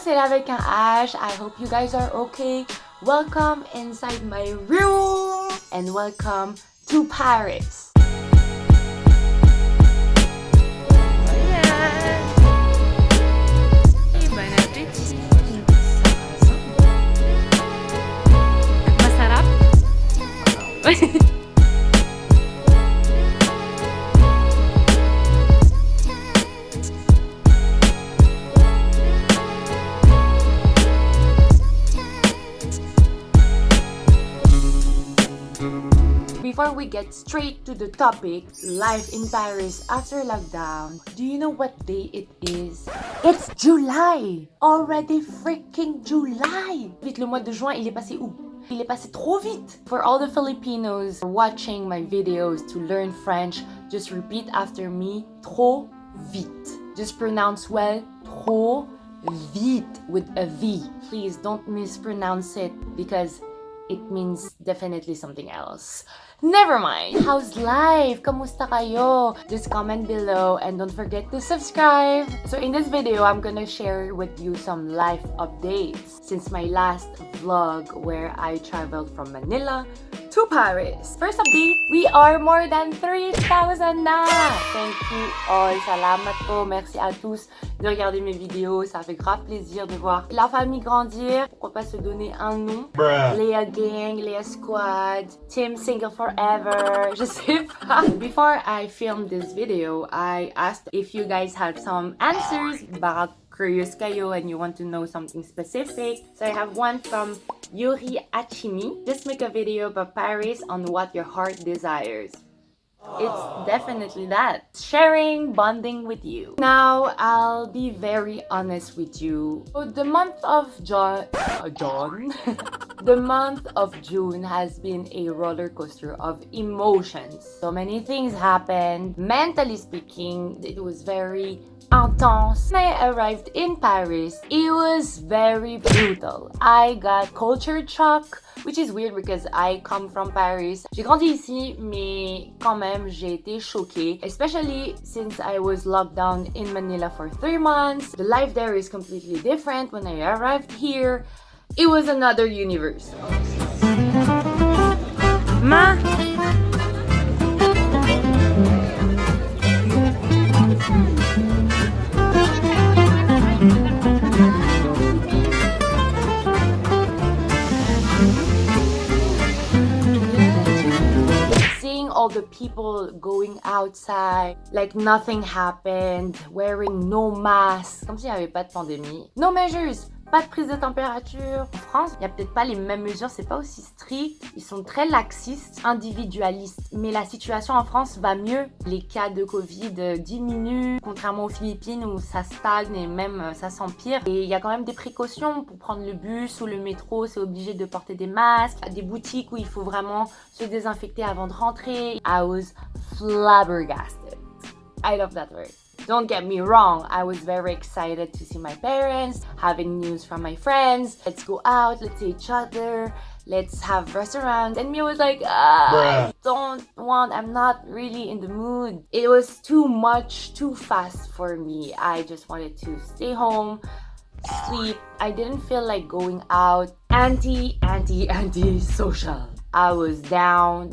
c'est avec un H. I hope you guys are okay. Welcome inside my room and welcome to Paris. Masarap? Before we get straight to the topic, life in Paris after lockdown, do you know what day it is? It's July! Already freaking July! Vite, le mois de juin, il est passé où? Il est passé trop vite! For all the Filipinos watching my videos to learn French, just repeat after me, trop vite. Just pronounce well, trop vite with a V. Please don't mispronounce it because it means definitely something else. Never mind. How's life? Kamusta kayo? Just comment below and don't forget to subscribe. So in this video, I'm gonna share with you some life updates since my last vlog where I traveled from Manila to Paris. First update, we are more than 3,000 na! Thank you all. Salamat po. Merci à tous de regarder mes vidéos. Ça fait grave plaisir de voir la famille grandir. Pourquoi pas se donner un nom? Léa Gang, Léa Squad, Team Single Forever, je sais pas. Before I filmed this video, I asked if you guys had some answers. Baka curious kayo and you want to know something specific. So I have one from Yuri Achimi. Just make a video about Paris on what your heart desires. It's definitely that. Sharing, bonding with you. Now, I'll be very honest with you. So the month of the month of June has been a roller coaster of emotions. So many things happened. Mentally speaking, it was very intense. When I arrived in Paris, it was very brutal. I got culture shock, which is weird because I come from Paris. J'ai grandi ici, mais quand même, j'ai été choquée. Especially since I was locked down in Manila for 3 months. The life there is completely different. When I arrived here, it was another universe. Ma? All the people going outside, like nothing happened, wearing no mask, comme s'il n'y avait pas de pandémie. No measures, pas de prise de température. En France, il n'y a peut-être pas les mêmes mesures, c'est pas aussi strict. Ils sont très laxistes, individualistes. Mais la situation en France va mieux. Les cas de Covid diminuent, contrairement aux Philippines où ça stagne et même ça s'empire. Et il y a quand même des précautions pour prendre le bus ou le métro, c'est obligé de porter des masques. Il y a des boutiques où il faut vraiment se désinfecter avant de rentrer. I was flabbergasted. I love that word. Don't get me wrong, I was very excited to see my parents, having news from my friends. Let's go out, let's see each other, let's have restaurants. And me was like, I don't want, I'm not really in the mood. It was too much, too fast for me. I just wanted to stay home, sleep. I didn't feel like going out. Anti-social. I was down.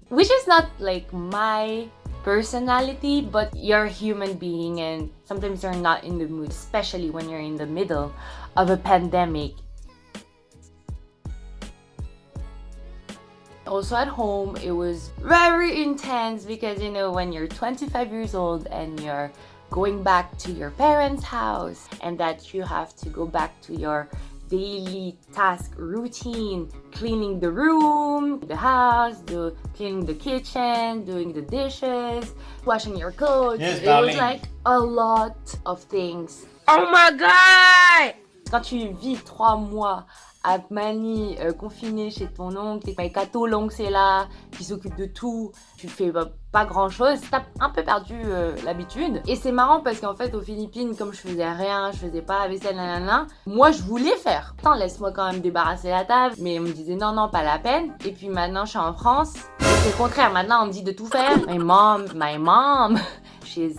Which is not like my personality, but you're a human being and sometimes you're not in the mood, especially when you're in the middle of a pandemic. Also at home, it was very intense because, you know, when you're 25 years old and you're going back to your parents' house and that you have to go back to your daily task routine, cleaning the room, the house, cleaning the kitchen, doing the dishes, washing your clothes. Yes, it darling. was like a lot of things. Oh my god! Quand tu vis 3 mois à Manille, confiné chez ton oncle, et Kato, l'oncle c'est là, qui s'occupe de tout, tu fais pas grand chose, t'as un peu perdu l'habitude. Et c'est marrant parce qu'en fait aux Philippines, comme je faisais rien, je faisais pas la vaisselle, nanana, moi je voulais faire. Attends, laisse-moi quand même débarrasser la table, mais on me disait non, pas la peine. Et puis maintenant je suis en France, c'est le contraire, maintenant on me dit de tout faire. My mom, she's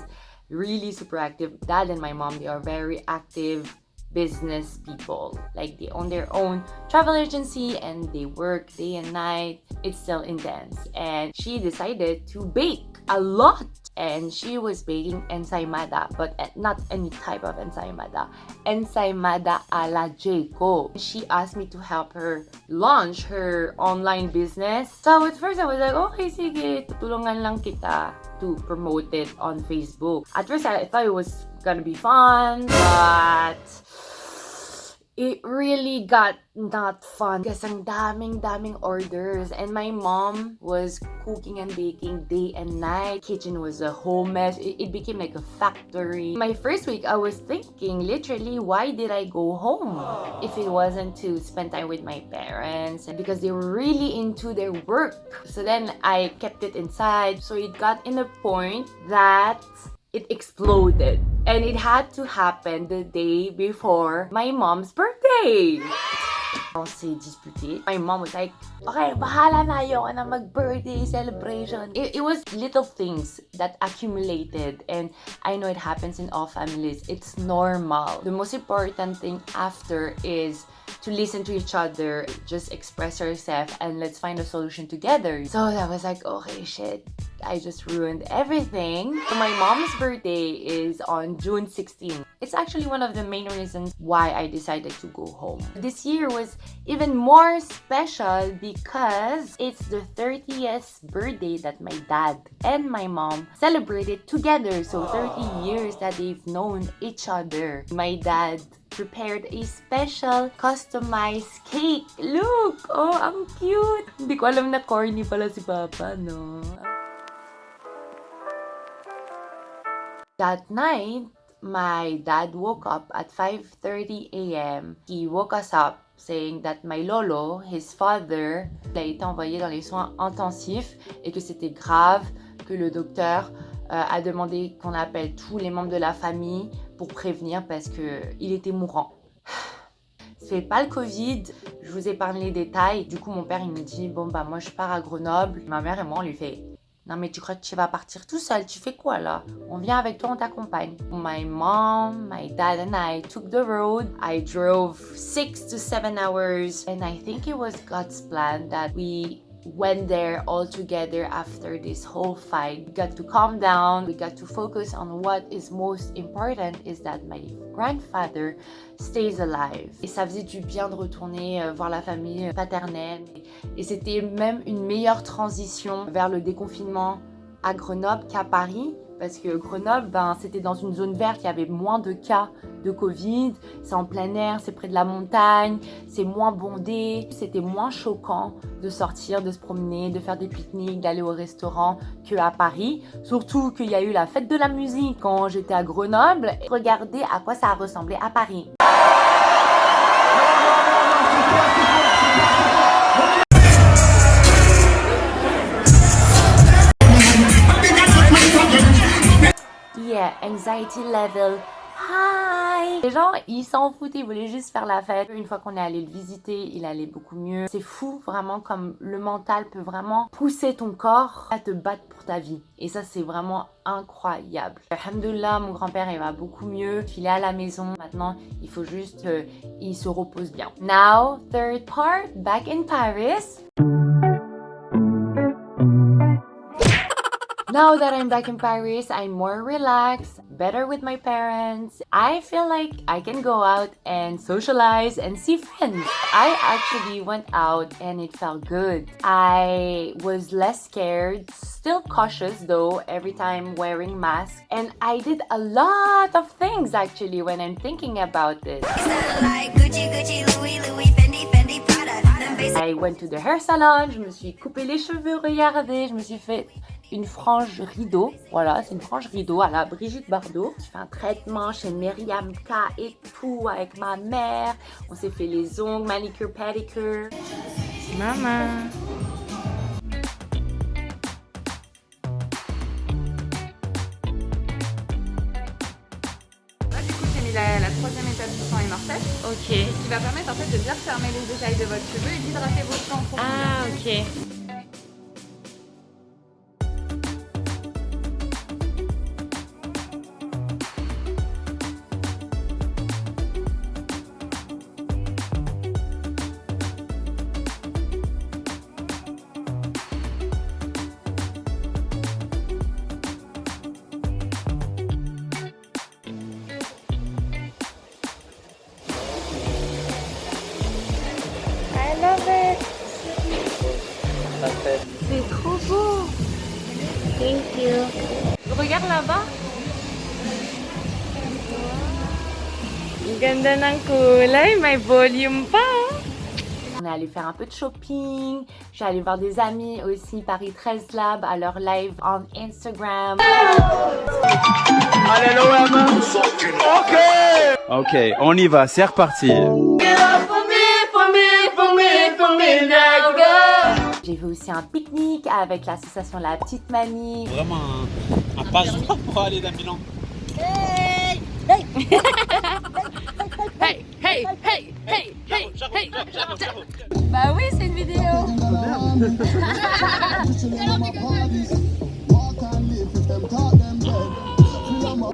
really super active. Dad and my mom, they are very active business people. Like they own their own travel agency and they work day and night. It's still intense. And she decided to bake a lot. And she was baking ensaymada, but not any type of ensaymada. Ensaymada a la Jayco. She asked me to help her launch her online business. So at first I was like, okay, sige, tutulungan lang kita to promote it on Facebook. At first I thought it was gonna be fun, but it really got not fun kasi ang daming orders and my mom was cooking and baking day and night. Kitchen was a whole mess. It became like a factory. My first week I was thinking literally, why did I go home if it wasn't to spend time with my parents, and because they were really into their work. So then I kept it inside. So it got in a point that it exploded. And it had to happen the day before my mom's birthday. On s'est disputé. My mom was like, okay, bahala na, ayoko na mag-birthday celebration. It was little things that accumulated, and I know it happens in all families. It's normal. The most important thing after is to listen to each other, just express yourself, and let's find a solution together. So I was like, okay, shit, I just ruined everything. So my mom's birthday is on June 16. It's actually one of the main reasons why I decided to go home. This year was even more special because it's the 30th birthday that my dad and my mom celebrated together. So 30 years that they've known each other. My dad prepared a special customized cake. Look! Oh, ang cute! Hindi ko alam na corny pala si Papa, no? That night, my dad woke up at 5:30 a.m. He woke us up saying that my lolo, his father, a été envoyé dans les soins intensifs et que c'était grave, que le docteur a demandé qu'on appelle tous les membres de la famille pour prévenir parce qu'il était mourant. C'est pas le Covid, je vous épargne les détails. Du coup, mon père, il me dit, bon, bah, moi, je pars à Grenoble. Ma mère et moi, on lui fait, non, mais tu crois que tu vas partir tout seul? Tu fais quoi, là? On vient avec toi, on t'accompagne. My mom, my dad and I took the road. I drove 6 to 7 hours. And I think it was God's plan that we went there all together after this whole fight. We got to calm down. We got to focus on what is most important, is that my grandfather stays alive. Et ça faisait du bien de retourner voir la famille paternelle. Et c'était même une meilleure transition vers le déconfinement à Grenoble qu'à Paris. Parce que Grenoble, c'était dans une zone verte, il y avait moins de cas de Covid. C'est en plein air, c'est près de la montagne, c'est moins bondé. C'était moins choquant de sortir, de se promener, de faire des pique-niques, d'aller au restaurant qu'à Paris. Surtout qu'il y a eu la fête de la musique quand j'étais à Grenoble. Regardez à quoi ça a ressemblé à Paris. Yeah, anxiety level high. Les gens, ils s'en foutent, ils voulaient juste faire la fête. Une fois qu'on est allé le visiter, il allait beaucoup mieux. C'est fou, vraiment, comme le mental peut vraiment pousser ton corps à te battre pour ta vie. Et ça, c'est vraiment incroyable. Alhamdoulilah, mon grand-père, il va beaucoup mieux. Il est à la maison. Maintenant, il faut juste qu'il se repose bien. Now, third part, back in Paris. Now that I'm back in Paris, I'm more relaxed, better with my parents. I feel like I can go out and socialize and see friends. I actually went out and it felt good. I was less scared, still cautious though, every time wearing masks. And I did a lot of things actually when I'm thinking about it. I went to the hair salon, je me suis coupé les cheveux, regardez, je me suis fait une frange rideau, voilà, c'est une frange rideau à la Brigitte Bardot. J'ai fait un traitement chez Myriam K et tout avec ma mère. On s'est fait les ongles, manicure, pedicure. Maman. Là, du coup, j'ai mis la troisième étape du sang immortel, Ok. qui va permettre en fait de bien fermer les écailles de votre cheveu et d'hydrater vos cheveux en profondeur. Ah, ok. C'est trop beau. Thank you. Regarde là-bas. Ang ganda ng kulay, may volume pa. On est allé faire un peu de shopping. Je suis allée voir des amis aussi, Paris 13 Lab, à leur live on Instagram. Ok, on y va, c'est reparti. J'ai fait aussi un pique-nique avec l'association La Petite Mamie. Vraiment un passe-temps pour aller à Milan. Hey, hey, hey, hey, hey, hey. Bah oui, c'est une vidéo.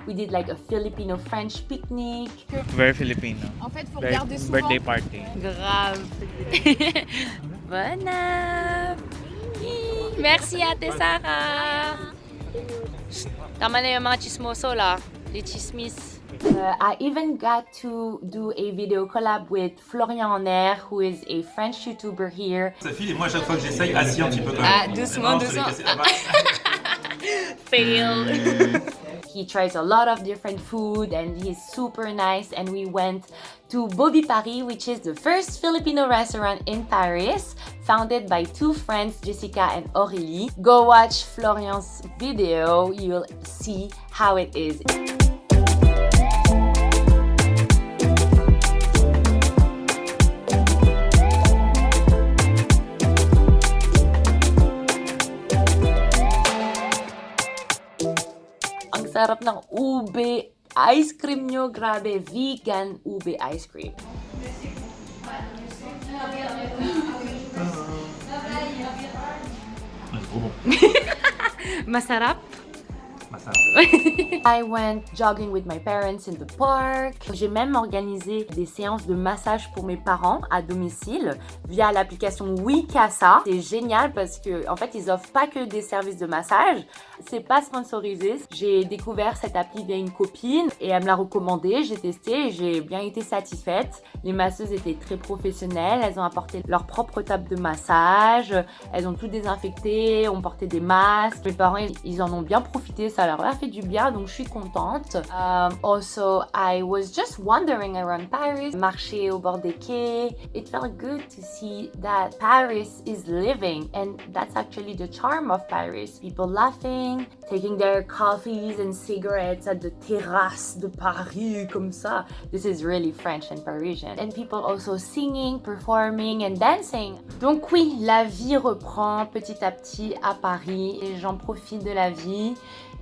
We did like a Filipino-French picnic. Very Filipino. En fait, faut Very regarder souvent. birthday party. Grave. Bon app. Merci Ate Sarah. Tama na yung mga chismoso la. Les chismis. I even got to do a video collab with Florian Honner, who is a French YouTuber here. Ça file et moi à chaque fois que j'essaye, assis un petit peu quand même. Ah, doucement, Non, je te l'ai doucement. cassé. Ah bah. Fail. He tries a lot of different food and he's super nice. And we went to Bobby Paris, which is the first Filipino restaurant in Paris, founded by two friends, Jessica and Aurélie. Go watch Florian's video, you'll see how it is. Ang sarap ng ube ice cream nyo. Grabe, vegan ube ice cream. Masarap? I went jogging with my parents in the park. J'ai même organisé des séances de massage pour mes parents à domicile via l'application Wicasa. C'est génial parce que en fait, ils offrent pas que des services de massage. C'est pas sponsorisé. J'ai découvert cette appli via une copine et elle me l'a recommandé. J'ai testé et j'ai bien été satisfaite. Les masseuses étaient très professionnelles. Elles ont apporté leur propre table de massage. Elles ont tout désinfecté, ont porté des masques. Mes parents, ils en ont bien profité. Ça leur a fait du bien, donc je suis contente. Also, I was just wandering around Paris, marcher au bord des quais. It felt good to see that Paris is living, and that's actually the charm of Paris. People laughing, taking their coffees and cigarettes at the terrasse de Paris, comme ça. This is really French and Parisian. And people also singing, performing and dancing. Donc oui, la vie reprend petit à petit à Paris et j'en profite de la vie.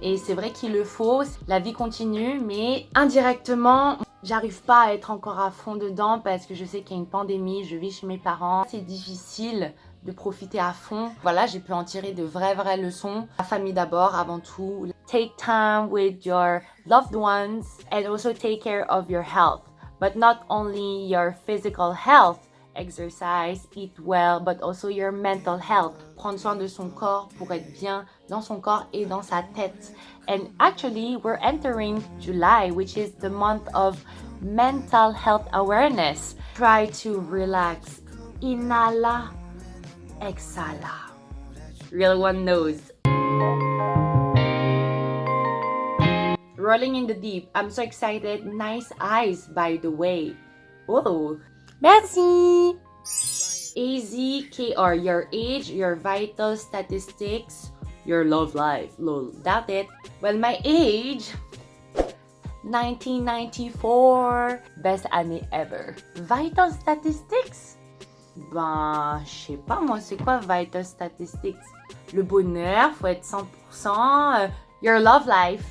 Et c'est vrai qu'il le faut, la vie continue, mais indirectement, j'arrive pas à être encore à fond dedans parce que je sais qu'il y a une pandémie, je vis chez mes parents. C'est difficile de profiter à fond. Voilà, j'ai pu en tirer de vraies leçons. La famille d'abord, avant tout. Take time with your loved ones and also take care of your health. But not only your physical health, exercise, eat well, but also your mental health. Prendre soin de son corps pour être bien dans son corps et dans sa tête. And actually, we're entering July, which is the month of mental health awareness. Try to relax. Inhala, exhala. Real one knows. Rolling in the deep. I'm so excited. Nice eyes, by the way. Oh, merci. AZKR, your age, your vital statistics, your love life. Lol, doubt it. Well, my age, 1994. Best année ever. Vital statistics? Ben, je sais pas moi, c'est quoi vital statistics? Le bonheur, faut être 100%. Your love life.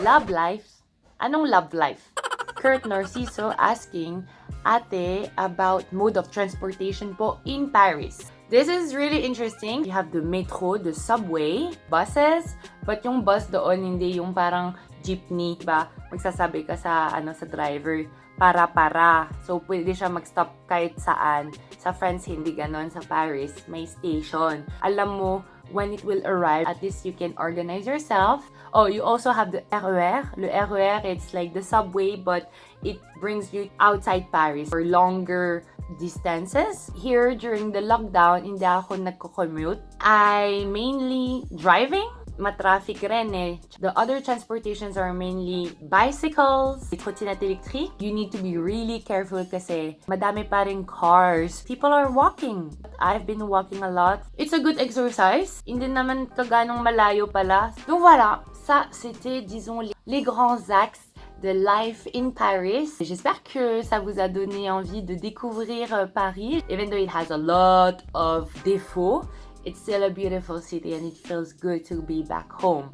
Love life. Anong love life? Kurt Narciso asking Ate about mode of transportation po in Paris. This is really interesting. You have the metro, the subway, buses, but yung bus doon hindi yung parang jeepney, ba? Magsasabi ka sa sa driver para. So pwede siya mag-stop kahit saan. Sa France hindi ganon, sa Paris may station. Alam mo when it will arrive, at least you can organize yourself. Oh, you also have the RER. Le RER, it's like the subway, but it brings you outside Paris for longer distances. Here, during the lockdown, hindi ako nagko-commute. I mainly driving. Matraffic rin eh. The other transportations are mainly bicycles, trottinette électrique. You need to be really careful kasi madami pa rin cars. People are walking. I've been walking a lot. It's a good exercise. Hindi naman kaganong malayo pala. Donc voilà, ça c'était, disons, les grands axes de life in Paris. J'espère que ça vous a donné envie de découvrir Paris. Even though it has a lot of défauts, it's still a beautiful city and it feels good to be back home.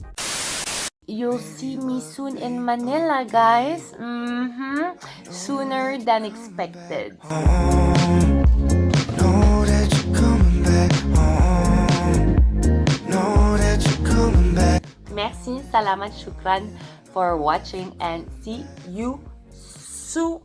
You'll see me soon in Manila, guys. Sooner than expected. Know that you're coming back home. Know that you're coming back. Merci, salamat, shukran for watching and see you soon.